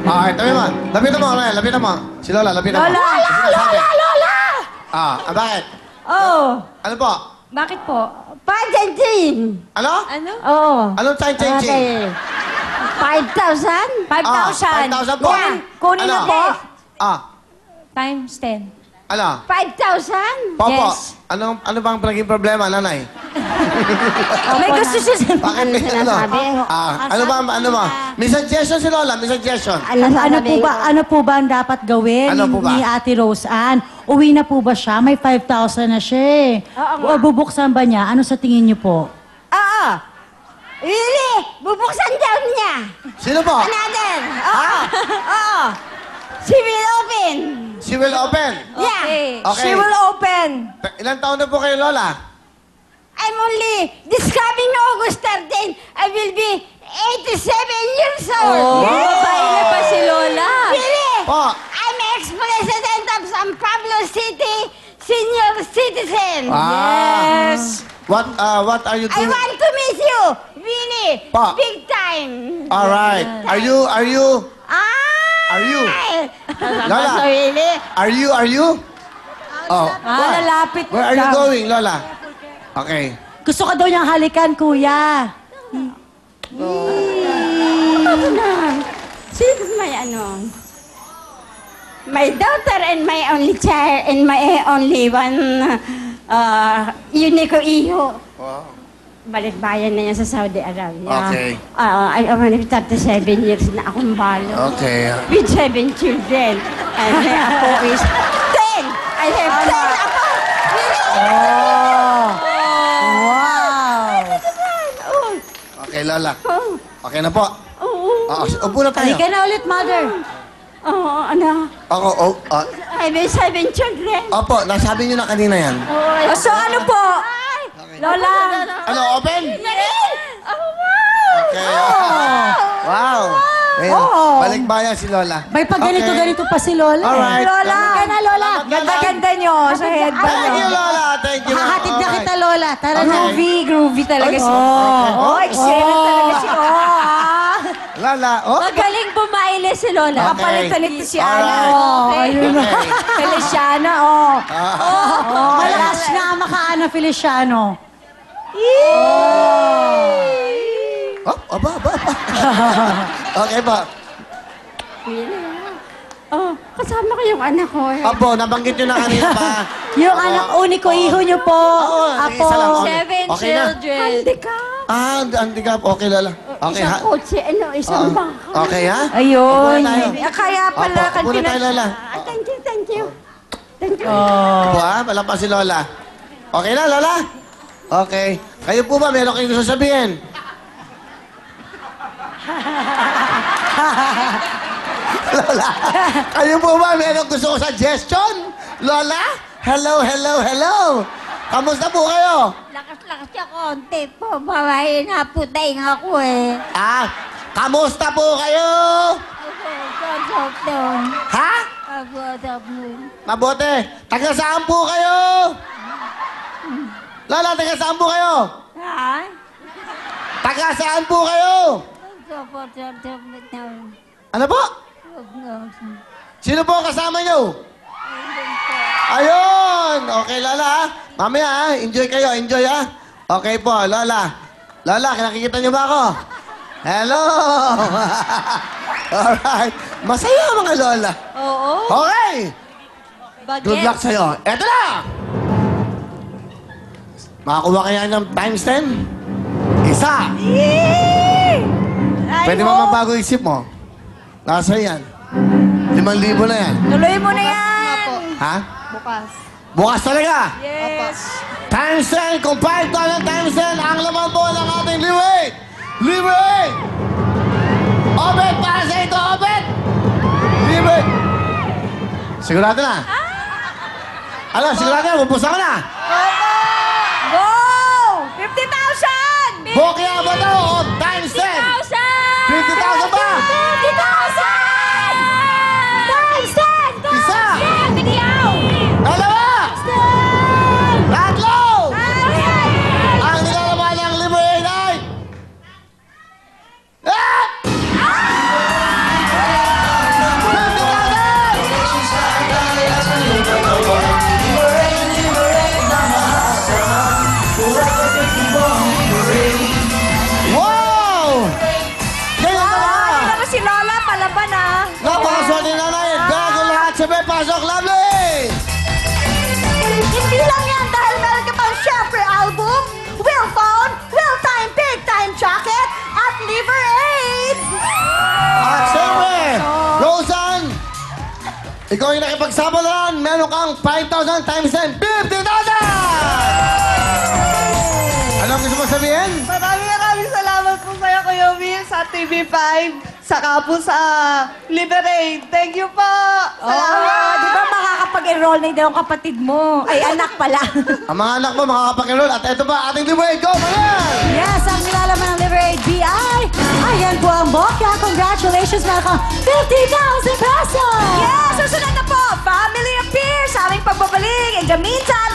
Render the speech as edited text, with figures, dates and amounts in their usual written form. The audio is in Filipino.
Okay, tabi mo. Lapitan mo, Ryan. Lapitan mo. Si Lola, lapitan mo. Lola! Bakit? Oh, Ano po? bakit po? Pajanjin. Ano? Oo. Anong ching-ching-ching? 5,000? 5,000. 5,000 po. Kunin na Ano? po. Times 10. Ano? 5,000? Popo, Yes. ano bang naging problema, nanay? May gusto siya. Bakit may sinasabi? ano ba? May suggestion si Lola, may suggestion. Ano po ba ang dapat gawin Ano po ba? ni Ate Rose Ann? Uwi na po ba siya? May 5,000 na siya eh. O bubuksan ba niya? Ano sa tingin niyo po? Oo. Really? Bubuksan daw niya. Sino po? Another. Oo. Oo. She will open. She will open. Yeah. Okay. She will open. Ilan taon na po kayo, Lola? I'm only, this coming August 13, I will be 87 years old. Baile pa si Lola. Really? Po. I'm ex-president of San Pablo City Senior Citizen. Yes. What are you I doing? want to meet you. Really. Pa. Big time. All right. Are you? Are you? Lola. So really? Are you? Oh. Lalapit Where are you going, Lola? Okay. Gusto ka daw niyang halikan, kuya. Ano na? Sino may ano? My daughter and my only child and my only one unique iho. Wow. Balikbayan na yan sa Saudi Arabia. Okay. I'm only 37 years na akong balo. Okay. With 7 children. And my apo is 10. I have 10 apo. Oh. Wow. Oh. Okay, Lola. Oh. Okay na po. Oh. Upo na tayo. Halika na ulit, mother. Oh, ano? I have 7 children. Opo, nasabi niyo na kanina yan. Oh, So ano po? Lola. Ano, open? Oh, wow! Okay. Wow. Ayun, balikbayan si Lola. May pag ganito-ganito pa si Lola. Alright. Lola. Halika na, Lola. Ganda-ganda nyo sa headband Thank you, nyo. Lola. Thank you. Hahatid na Okay. kita, Lola. Tara na. Groovy talaga si Oh, excellent talaga si Lola, Magaling bumaile si Lola. Okay. Kapalitan nito si Alright. Ana. Ayun na. Okay. Feliciana, Malakas na ang makaana, Feliciano. Aba. Okay ba? Oh, kasama ko yung anak ko. Apo, nabanggit nyo na kanina pa. Yung anak uniko iho niyo po. Apo. isa lang. Okay. 7 Okay na. children. Handicap. Handicap. Okay, Lola. Okay, Isang ha? kotse, isang bangka. Okay, ha? Ayun. Upo na tayo. Kaya pala, Opo, upo na tayo, Lola. Thank you, thank you. Thank you. Opo, ha? Wala pa si Lola. Okay na, Lola? Okay. Kayo po ba, meron kayong gusto sabihin? Lola, kayo po ba, meron gusto ko suggestion? Lola? Hello. Kamusta po kayo? Lakas-lakas siya konti po. Babae na putay ako eh. Kamusta po kayo? Ha? Mabuti. Taga saan po kayo? Lola, taga saan po kayo? Ha? Taga saan po kayo? Ano po? Sino po kasama nyo? Ayun! Okay, Lola, ha? Mamaya, ha? Enjoy kayo, enjoy, ha? Okay po, Lola. Lola, nakikita nyo ba ako? Hello! Alright. Masaya mga Lola. Oo. Okay! Good luck sa'yo. Eto na! Makakuha kaya ng times 10? Isa! Pwede mo mabago isip mo. Nasa yan. 5,000 na yan. Tuloy mo na yan. Ha? Bukas talaga? Yes. Times 10, kung 5,000 times 10, ang laman po ng ating libre! Libre! Obet! Para sa ito, Obet! Libre! Sigurado na? Ano, sigurado na? Pupusa ka na? Go! 50,000! Bokya ba ito o times 10? 50,000 ba? 50,000! Times 10! Isa! Bigyaw! Dalawa! Tatlo! Ang nilalaman ng libre ay... Ah! Pasok, lovely! Hindi lang yan dahil meron ka pang syempre album, Will Phone, Will Time, Big Time Jacket, at Liver Aid! At siyempre, Roseanne, ikaw yung nakipagsabalan, meron kang 5,000 times 10, 50,000! Anong gusto mo sabihin? Maraming salamat po sa'yo, Kuya Will, sa TV5, saka po sa Liberate. Thank you po! Salamat! Di ba makakapag-enroll na yung dalawang kapatid mo? Ay, anak pala. Ang mga anak mo makakapag-enroll. At ito ba, ating giveaway. Go, Mayan! Yes, ang nilalaman ng Liver Aid BI. Ayan po ang bokya. Congratulations, meron kang 50,000 pesos! Yes! Susunod na po, Family Appears sa aming pagbabalik. In the meantime,